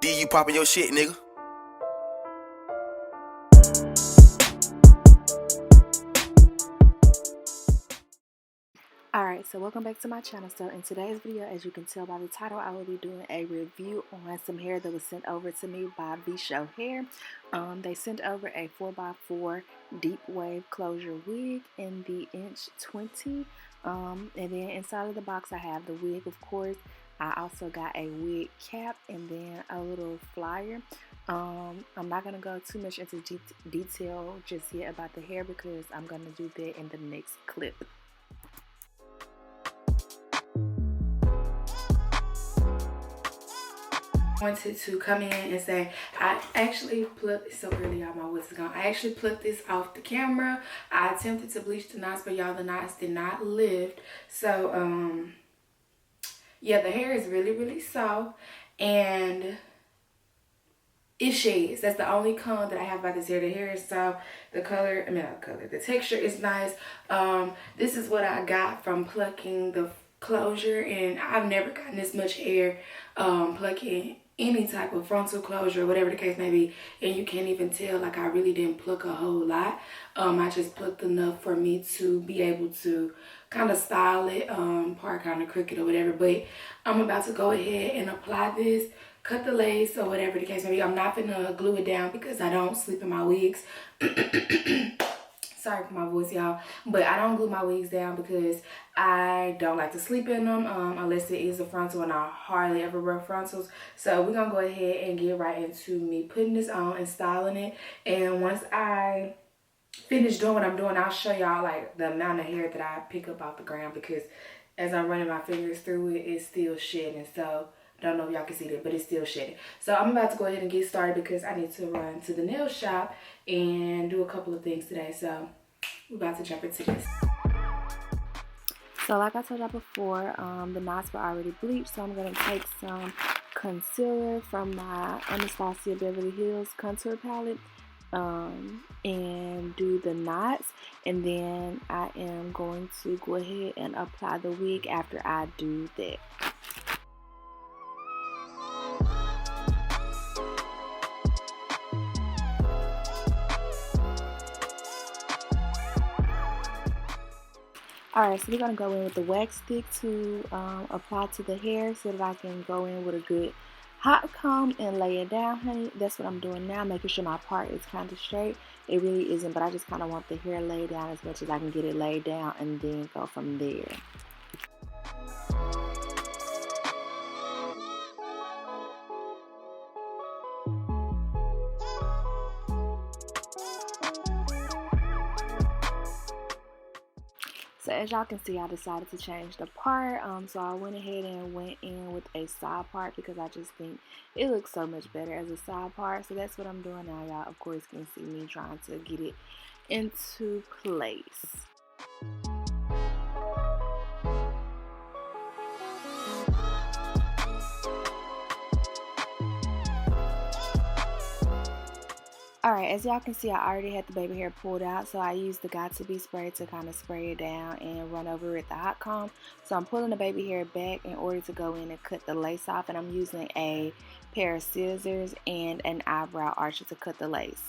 D, you popping your shit, nigga. Alright, so welcome back to my channel. So in today's video, as you can tell by the title, I will be doing a review on some hair that was sent over to me by VSHOW Hair. They sent over a 4x4 deep wave closure wig in the inch 20. And then inside of the box I have the wig, of course. I also got a wig cap and then a little flyer. I'm not going to go too much into detail just yet about the hair because I'm going to do that in the next clip. Wanted to come in and say I actually plucked so early, y'all, my voice is gone. I actually plucked this off the camera. I attempted to bleach the knots, but y'all, the knots did not lift. So yeah, the hair is really soft and it shades. That's the only con that I have about this hair. The hair is soft. The color, the texture is nice. This is what I got from plucking the closure, and I've never gotten this much hair plucking any type of frontal closure, whatever the case may be. And you can't even tell, like, I really didn't pluck a whole lot. I just plucked enough for me to be able to kind of style it, part kind of crooked or whatever. But I'm about to go ahead and apply this, cut the lace or whatever the case may be. I'm not gonna glue it down because I don't sleep in my wigs. Sorry for my voice, y'all, but I don't glue my wigs down because I don't like to sleep in them unless it is a frontal, and I hardly ever wear frontals. So we're gonna go ahead and get right into me putting this on and styling it. And once I finish doing what I'm doing, I'll show y'all like the amount of hair that I pick up off the ground, because as I'm running my fingers through it, it's still shedding. So I don't know if y'all can see that, but it's still shedding. So I'm about to go ahead and get started because I need to run to the nail shop and do a couple of things today. So we're about to jump into this. So like I told y'all before, the knots were already bleached. So I'm going to take some concealer from my Anastasia Beverly Hills contour palette and do the knots. And then I am going to go ahead and apply the wig after I do that. Alright, so we're going to go in with the wax stick to apply to the hair so that I can go in with a good hot comb and lay it down, honey. That's what I'm doing now, making sure my part is kind of straight. It really isn't, but I just kind of want the hair laid down as much as I can get it laid down and then go from there. So as y'all can see, I decided to change the part. So I went ahead and went in with a side part because I just think it looks so much better as a side part. So that's what I'm doing now. Y'all, of course, can see me trying to get it into place. Alright, as y'all can see, I already had the baby hair pulled out, so I used the Got To Be spray to kind of spray it down and run over it with the hot comb. So I'm pulling the baby hair back in order to go in and cut the lace off, and I'm using a pair of scissors and an eyebrow archer to cut the lace.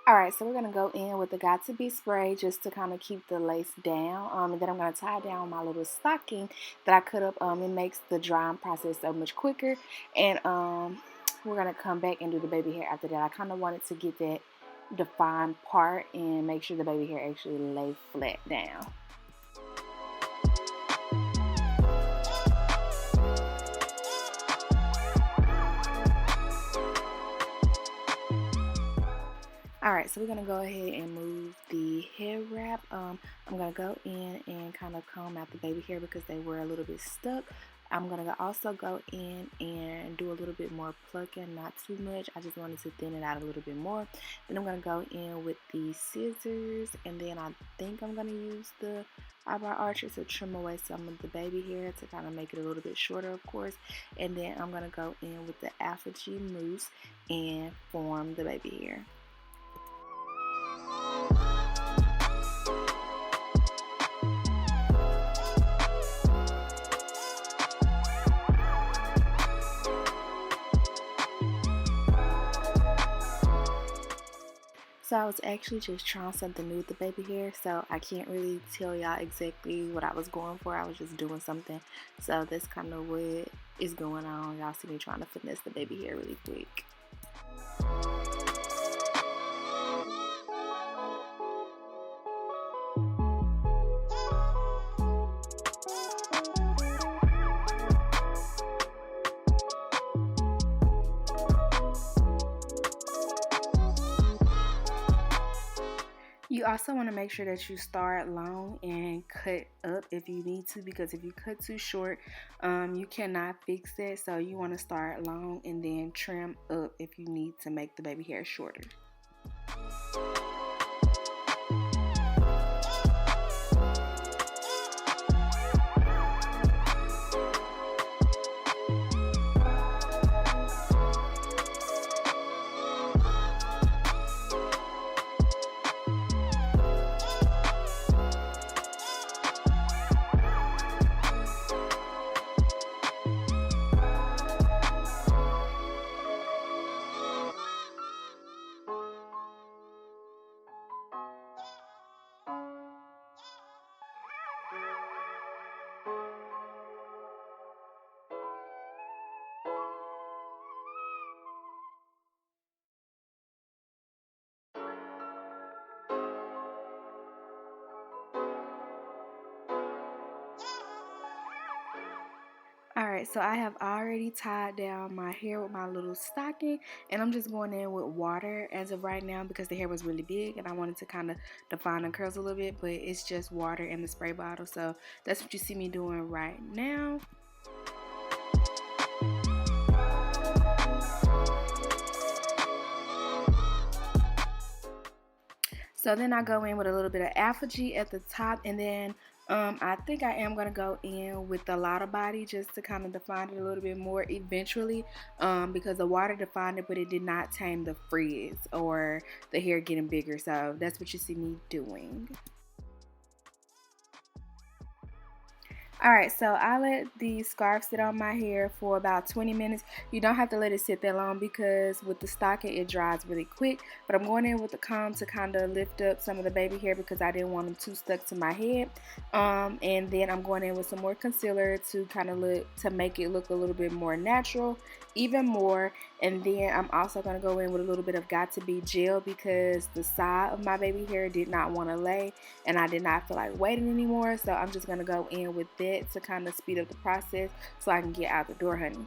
Alright, so we're going to go in with the Got To Be spray just to kind of keep the lace down. And then I'm going to tie down my little stocking that I cut up. It makes the drying process so much quicker. And we're going to come back and do the baby hair after that. I kind of wanted to get that defined part and make sure the baby hair actually lay flat down. Alright, so we're going to go ahead and move the hair wrap. I'm going to go in and kind of comb out the baby hair because they were a little bit stuck. I'm going to also go in and do a little bit more plucking, not too much. I just wanted to thin it out a little bit more. Then I'm going to go in with the scissors, and then I think I'm going to use the eyebrow archer to trim away some of the baby hair to kind of make it a little bit shorter, of course. And then I'm going to go in with the effigy mousse and form the baby hair. So I was actually just trying something new with the baby hair, so I can't really tell y'all exactly what I was going for. I was just doing something. So that's kind of what is going on. Y'all see me trying to finesse the baby hair really quick. You also want to make sure that you start long and cut up if you need to, because if you cut too short, you cannot fix it. So you want to start long and then trim up if you need to make the baby hair shorter. Alright, so I have already tied down my hair with my little stocking, and I'm just going in with water as of right now because the hair was really big and I wanted to kind of define the curls a little bit, but it's just water in the spray bottle, so that's what you see me doing right now. So then I go in with a little bit of effigy at the top, and then I think I am going to go in with the Lotta Body just to kind of define it a little bit more eventually, because the water defined it, but it did not tame the frizz or the hair getting bigger. So that's what you see me doing. Alright, so I let the scarf sit on my hair for about 20 minutes. You don't have to let it sit that long because with the stocking it dries really quick. But I'm going in with the comb to kind of lift up some of the baby hair because I didn't want them too stuck to my head. And then I'm going in with some more concealer to kind of make it look a little bit more natural, even more. And then I'm also going to go in with a little bit of Got To Be gel because the side of my baby hair did not want to lay and I did not feel like waiting anymore. So I'm just going to go in with that to kind of speed up the process so I can get out the door, honey.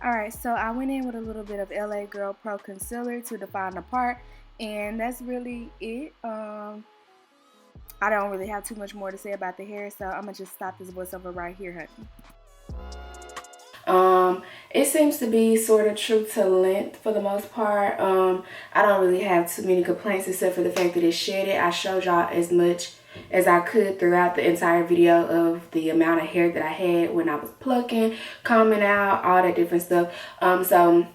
Alright, so I went in with a little bit of LA Girl Pro Concealer to define the part, and that's really it. I don't really have too much more to say about the hair, so I'm going to just stop this voiceover right here, honey. It seems to be sort of true to length for the most part. I don't really have too many complaints except for the fact that it's shaded. I showed y'all as much as I could throughout the entire video of the amount of hair that I had when I was plucking, combing out, all that different stuff. So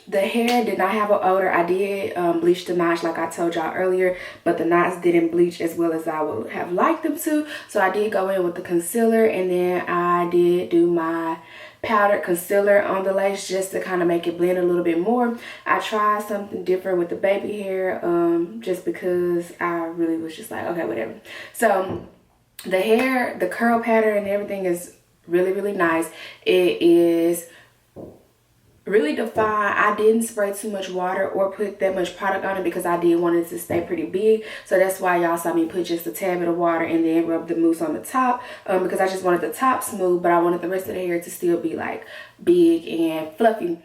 the hair did not have an odor. I did bleach the knots like I told y'all earlier, but the knots didn't bleach as well as I would have liked them to. So I did go in with the concealer, and then I did do my powdered concealer on the lace just to kind of make it blend a little bit more. I tried something different with the baby hair just because I really was just like, okay, whatever. So the hair, the curl pattern and everything is really, really nice. It is really define. I didn't spray too much water or put that much product on it because I did want it to stay pretty big. So that's why y'all saw me put just a tad bit of water and then rub the mousse on the top, because I just wanted the top smooth, but I wanted the rest of the hair to still be like big and fluffy.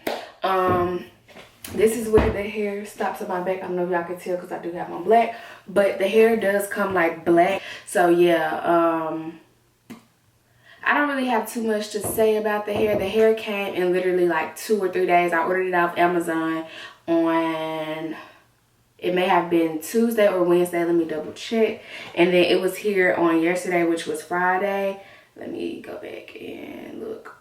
This is where the hair stops on my back. I don't know if y'all can tell because I do have on black, but the hair does come like black. So yeah, I don't really have too much to say about the hair. The hair came in literally like 2 or 3 days. I ordered it off Amazon on, it may have been Tuesday or Wednesday. Let me double check. And then it was here on yesterday, which was Friday. Let me go back and look.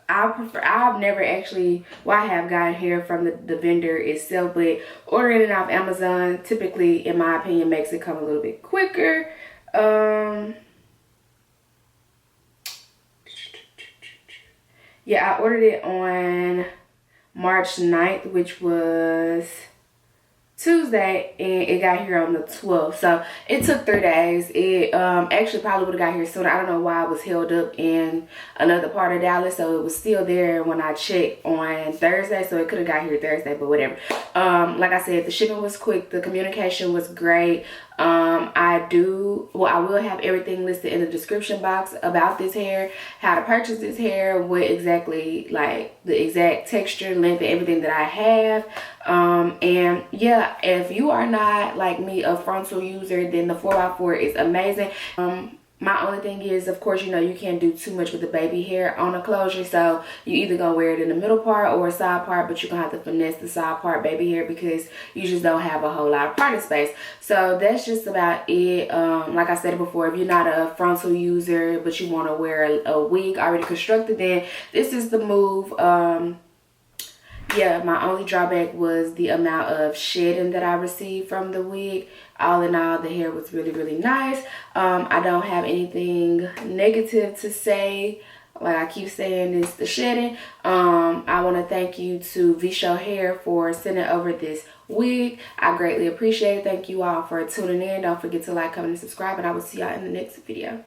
I've never actually, well, I have gotten hair from the vendor itself, but ordering it off Amazon typically, in my opinion, makes it come a little bit quicker. Yeah, I ordered it on March 9th, which was Tuesday, and it got here on the 12th. So it took 3 days. It actually probably would have got here sooner. I don't know why it was held up in another part of Dallas, so it was still there when I checked on Thursday, so it could have got here Thursday, but whatever. Like I said, the shipping was quick, the communication was great. I will have everything listed in the description box about this hair, how to purchase this hair, what exactly, like the exact texture, length, and everything that I have. And yeah, if you are not like me, a frontal user, then the 4x4 is amazing. My only thing is, of course, you know, you can't do too much with the baby hair on a closure. So you either gonna wear it in the middle part or a side part, but you're gonna have to finesse the side part baby hair because you just don't have a whole lot of party space. So that's just about it. Like I said before, if you're not a frontal user, but you wanna wear a wig already constructed, then this is the move. Yeah, my only drawback was the amount of shedding that I received from the wig. All in all, the hair was really, really nice. I don't have anything negative to say. Like I keep saying, it's the shedding. I want to thank you to VSHOW Hair for sending over this wig. I greatly appreciate it. Thank you all for tuning in. Don't forget to like, comment, and subscribe, and I will see y'all in the next video.